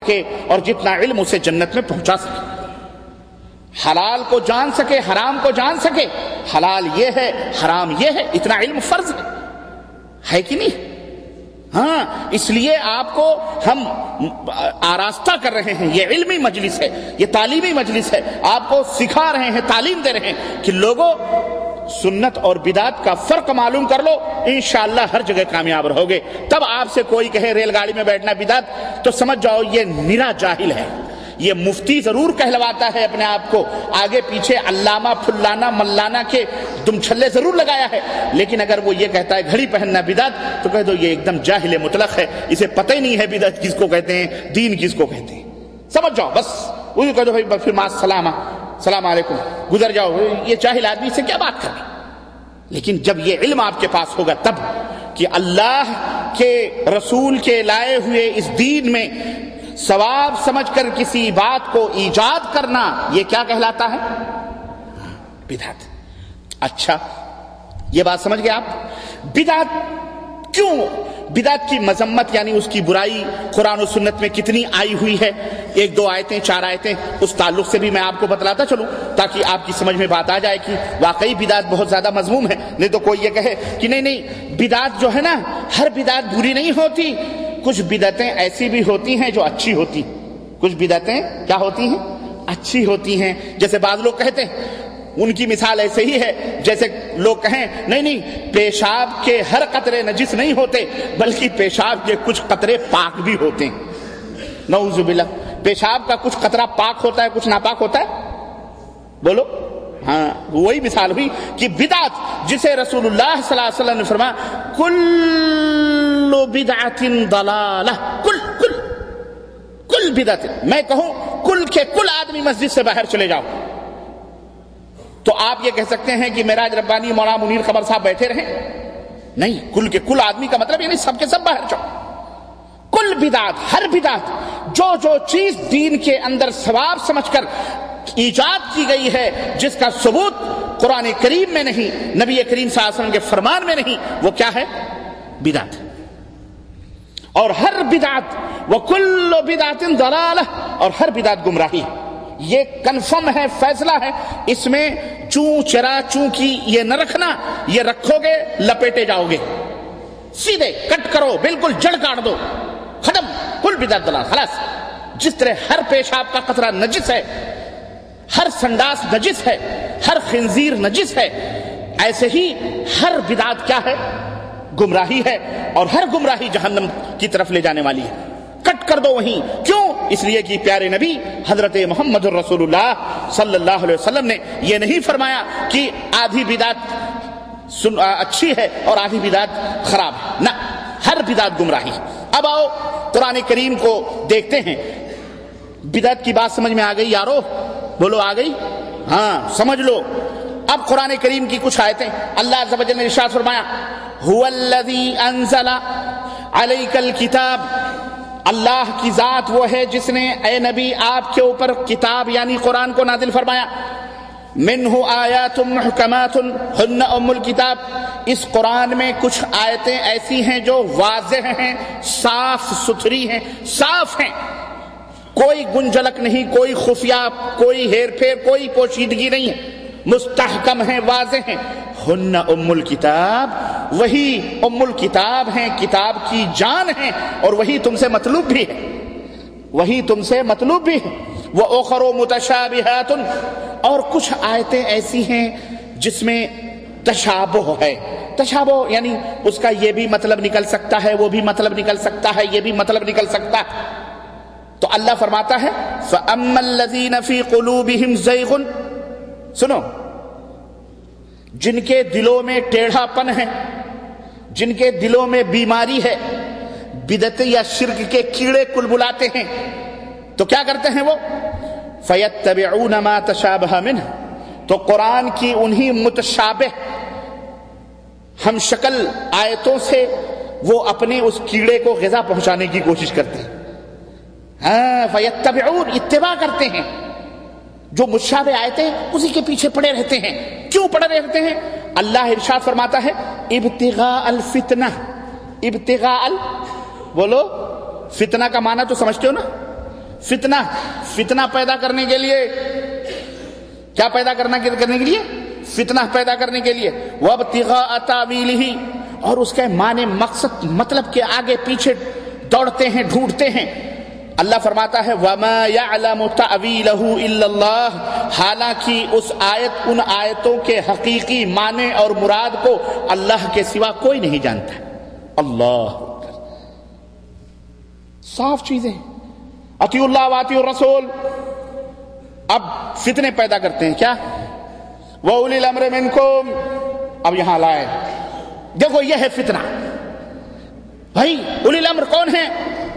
سکے اور جتنا علم اسے جنت میں پہنچا سکے. حلال کو جان سکے، حرام کو جان سکے. حلال یہ ہے، حرام یہ ہے، اتنا علم فرض ہے کہ نہیں؟ ہاں، اس لیے آپ کو ہم آراستہ کر رہے ہیں. یہ علمی مجلس ہے، یہ تعلیمی مجلس ہے. آپ کو سکھا رہے ہیں، تعلیم دے رہے ہیں کہ لوگوں سنت اور بدعت کا فرق معلوم کر لو، انشاءاللہ ہر جگہ کامیاب رہو گے. تب آپ سے کوئی کہے ریل گاڑی میں بیٹھنا بدعت، تو سمجھ جاؤ یہ نرا جاہل ہے. یہ مفتی ضرور کہلواتا ہے اپنے آپ کو، آگے پیچھے علامہ پھلانا ملانا کے دم چھلے ضرور لگایا ہے، لیکن اگر وہ یہ کہتا ہے گھڑی پہننا بدعت، تو کہہ دو یہ ایک دم جاہل مطلق ہے، اسے پتہ ہی نہیں ہے بدعت کس کو کہتے ہیں، دین کس کو کہتے ہیں. سمجھ جاؤ بس. وہی کہہ دو بھائی پھر مع السلامہ، السلام علیکم، گزر جاؤ. یہ جاہل آدمی سے کیا بات کریں؟ لیکن جب یہ علم آپ کے پاس ہوگا تب کہ اللہ کے رسول کے لائے ہوئے اس دین میں ثواب سمجھ کر کسی بات کو ایجاد کرنا، یہ کیا کہلاتا ہے؟ بدعت. اچھا، یہ بات سمجھ گئے آپ؟ بدعت کیوں؟ بدعت کی مذمت یعنی اس کی برائی قرآن و سنت میں کتنی آئی ہوئی ہے؟ ایک دو آیتیں، چار آیتیں، اس تعلق سے بھی میں آپ کو بتلاتا چلوں تاکہ آپ کی سمجھ میں بات آ جائے کہ واقعی بدعت بہت زیادہ مذموم ہے. نہیں تو کوئی یہ کہے کہ نہیں بدعت جو ہے نا، ہر بدعت بری نہیں ہوتی، کچھ بدعتیں ایسی بھی ہوتی ہیں جو اچھی ہوتی. کچھ بدعتیں کیا ہوتی ہیں؟ اچھی ہوتی ہیں. جیسے بعض لوگ کہتے ہیں، ان کی مثال ایسے ہی ہے جیسے لوگ کہیں نہیں پیشاب کے ہر قطرے نجس نہیں ہوتے، بلکہ پیشاب کے کچھ قطرے پاک بھی ہوتے ہیں. نعوذ باللہ. پیشاب کا کچھ قطرہ پاک ہوتا ہے، کچھ ناپاک ہوتا ہے. بولو. ہاں، وہی مثال ہوئی کہ بدعت جسے رسول اللہ صلی اللہ علیہ وسلم نے فرمایا کل بدعت ضلالہ، کل بدعت. میں کہوں کل کے کل آدمی مسجد سے باہر چلے جاؤ، تو آپ یہ کہہ سکتے ہیں کہ معراج ربانی مولانا منیر خبر صاحب بیٹھے رہیں؟ نہیں، کل کے کل آدمی کا مطلب یعنی سب کے سب باہر جاؤ. کل بدعت، ہر بدعت، جو چیز دین کے اندر ثواب سمجھ کر ایجاد کی گئی ہے، جس کا ثبوت قرآن کریم میں نہیں، نبی کریم صلی اللہ علیہ وسلم کے فرمان میں نہیں، وہ کیا ہے؟ بدعت. اور ہر بدعت وکل بدعت ضلالہ، اور ہر بدعت گمراہی. یہ کنفرم ہے، فیصلہ ہے. اس میں چوں چرا چوں کی یہ نہ رکھنا. یہ رکھو گے لپیٹے جاؤ گے. سیدھے کٹ کرو، بالکل جڑ کاٹ دو، ختم. کل بدعت ضلال، خلاص. جس طرح ہر پیشاب کا قطرہ نجس ہے، ہر سنڈاس نجس ہے، ہر خنزیر نجس ہے، ایسے ہی ہر بدعت کیا ہے؟ گمراہی ہے. اور ہر گمراہی جہنم کی طرف لے جانے والی ہے. کٹ کر دو وہیں. کیوں؟ اس لیے کہ پیارے نبی حضرت محمد رسول اللہ صلی اللہ علیہ وسلم نے یہ نہیں فرمایا کہ آدھی بدعت اچھی ہے اور آدھی بدعت خراب ہے. نہ، ہر بدعت گمراہی. اب آؤ قرآن کریم کو دیکھتے ہیں. بدعت کی بات سمجھ میں آ گئی یارو؟ بولو آ گئی؟ ہاں، سمجھ لو. اب قرآن کریم کی کچھ آیتیں. اللہ عز و جل نے ارشاد فرمایا هو الذی انزل علیک الکتاب. اللہ کی ذات وہ ہے جس نے اے نبی آپ کے اوپر کتاب یعنی قرآن کو نازل فرمایا. منہ آیات محکمات ہن ام الکتاب. اس قرآن میں کچھ آیتیں ایسی ہیں جو واضح ہیں، صاف ستھری ہیں، صاف ہیں، کوئی گنجلک نہیں، کوئی خفیہ، کوئی ہیر پھیر، کوئی پوشیدگی نہیں ہے، مستحکم ہیں، واضح ہیں. ہن ام الکتاب، وہی ام الکتاب ہیں، کتاب کی جان ہیں، اور وہی تم سے مطلوب بھی ہے، وہی تم سے مطلوب بھی ہے. وَأُخَرُ مُتَشَابِهَاتٌ، اور کچھ آیتیں ایسی ہیں جس میں تشابہ ہے. تشابہ یعنی اس کا یہ بھی مطلب نکل سکتا ہے، وہ بھی مطلب نکل سکتا ہے، یہ بھی مطلب نکل سکتا ہے. تو اللہ فرماتا ہے فَأَمَّا الَّذِينَ فِي قُلُوبِهِمْ زَيْغٌ. سنو، جن کے دلوں میں ٹیڑھا پن ہے، جن کے دلوں میں بیماری ہے، بدعت یا شرک کے کیڑے کلبلاتے ہیں، تو کیا کرتے ہیں وہ؟ فَيَتَّبِعُونَ مَا تَشَابَهَ مِنْهُ، تو قرآن کی انہی متشابہ ہم شکل آیتوں سے وہ اپنے اس کیڑے کو غذا پہنچانے کی کوشش کرتے ہیں. ہاں، فَيَتَّبِعُونَ، اتباع کرتے ہیں. جو متشابہ آیتیں اسی کے پیچھے پڑے رہتے ہیں. کیوں پڑے رہتے ہیں؟ اللہ ارشاد فرماتا ہے ابتغاء الفتنہ. ابتغاء بولو، فتنہ کا معنی تو سمجھتے ہو نا؟ فتنہ پیدا کرنے کے لیے، کیا پیدا کرنے کے لیے؟ فتنہ پیدا کرنے کے لیے، وابتغاء تاویلہ، اور اس کا معنی مقصد مطلب کے آگے پیچھے دوڑتے ہیں، ڈھونڈتے ہیں۔ اللہ فرماتا ہے وَمَا يَعْلَمُ تَأْوِيلَهُ إِلَّا اللَّهُ، حالانکہ اس آیت، ان آیتوں کے حقیقی معنی اور مراد کو اللہ کے سوا کوئی نہیں جانتا۔ اللہ صاف چیزیں، اطیعوا اللہ واطیعوا الرسول۔ اب فتنے پیدا کرتے ہیں، کیا؟ وَأُولِي الْأَمْرِ مِنْكُمْ، اب یہاں لائے، دیکھو یہ ہے فتنہ۔ بھائی اولی الامر کون ہیں؟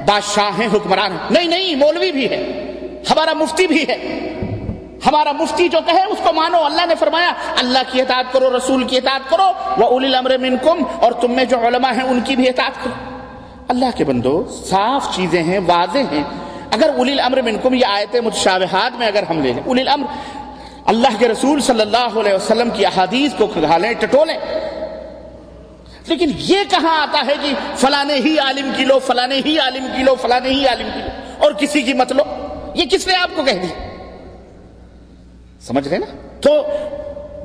بادشاہ ہیں، حکمران ہیں؟ نہیں، مولوی بھی ہے، ہمارا مفتی بھی ہے۔ ہمارا مفتی جو کہے اس کو مانو۔ اللہ نے فرمایا اللہ کی اطاعت کرو، رسول کی اطاعت کرو، وَأُولِي الْأَمْرِ مِنْكُمْ، اور تم میں جو علماء ہیں ان کی بھی اطاعت کرو۔ اللہ کے بندو صاف چیزیں ہیں، واضح ہیں۔ اگر اولی الامر منکم، یہ آیت متشابہات میں اگر ہم لے لیں، اولی الامر اللہ کے رسول صلی اللہ علیہ وسلم کی احادیث کو کھگالیں، ٹٹولیں، لیکن یہ کہاں آتا ہے کہ فلانے ہی عالم کی لو، فلانے ہی عالم کی لو، فلانے ہی عالم کی لو اور کسی کی مت لو؟ یہ کس نے آپ کو کہہ دی؟ سمجھ رہے نا؟ تو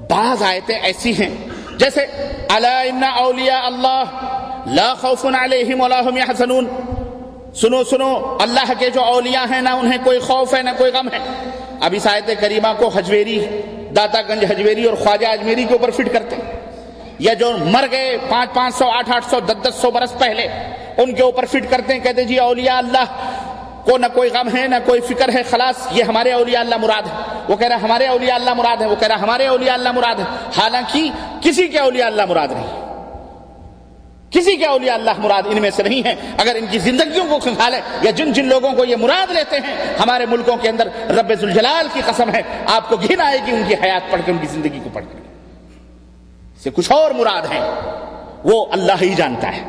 بعض آیتیں ایسی ہیں جیسے الا ان اولیاء اللہ لا خوف علیہم ولا هم يحزنون، سنو اللہ کے جو اولیاء ہیں نہ انہیں کوئی خوف ہے نہ کوئی غم ہے۔ اب اس آیت کریمہ کو حجویری، داتا گنج حجویری اور خواجہ اجمیری کے اوپر فٹ کرتے ہیں، یا جو مر گئے 500 800 1000 برس پہلے ان کے اوپر فٹ کرتے ہیں، کہتے ہیں جی اولیاء اللہ کو نہ کوئی غم ہے نہ کوئی فکر ہے، خلاص یہ ہمارے اولیاء اللہ مراد ہے۔ وہ کہہ رہا ہمارے اولیاء اللہ مراد ہے، وہ کہہ رہا ہمارے اولیاء اللہ مراد ہے، حالانکہ کسی کے اولیاء اللہ مراد نہیں، کسی کے اولیاء اللہ مراد ان میں سے نہیں ہے۔ اگر ان کی زندگیوں کو کھنگالیں یا جن لوگوں کو یہ مراد لیتے ہیں ہمارے ملکوں کے اندر، رب ذوالجلال کی قسم ہے آپ کو گھن آئے گی ان کی حیات پڑھ کے، ان کی زندگی کو پڑھ کے، سے کچھ اور مراد ہیں وہ اللہ ہی جانتا ہے۔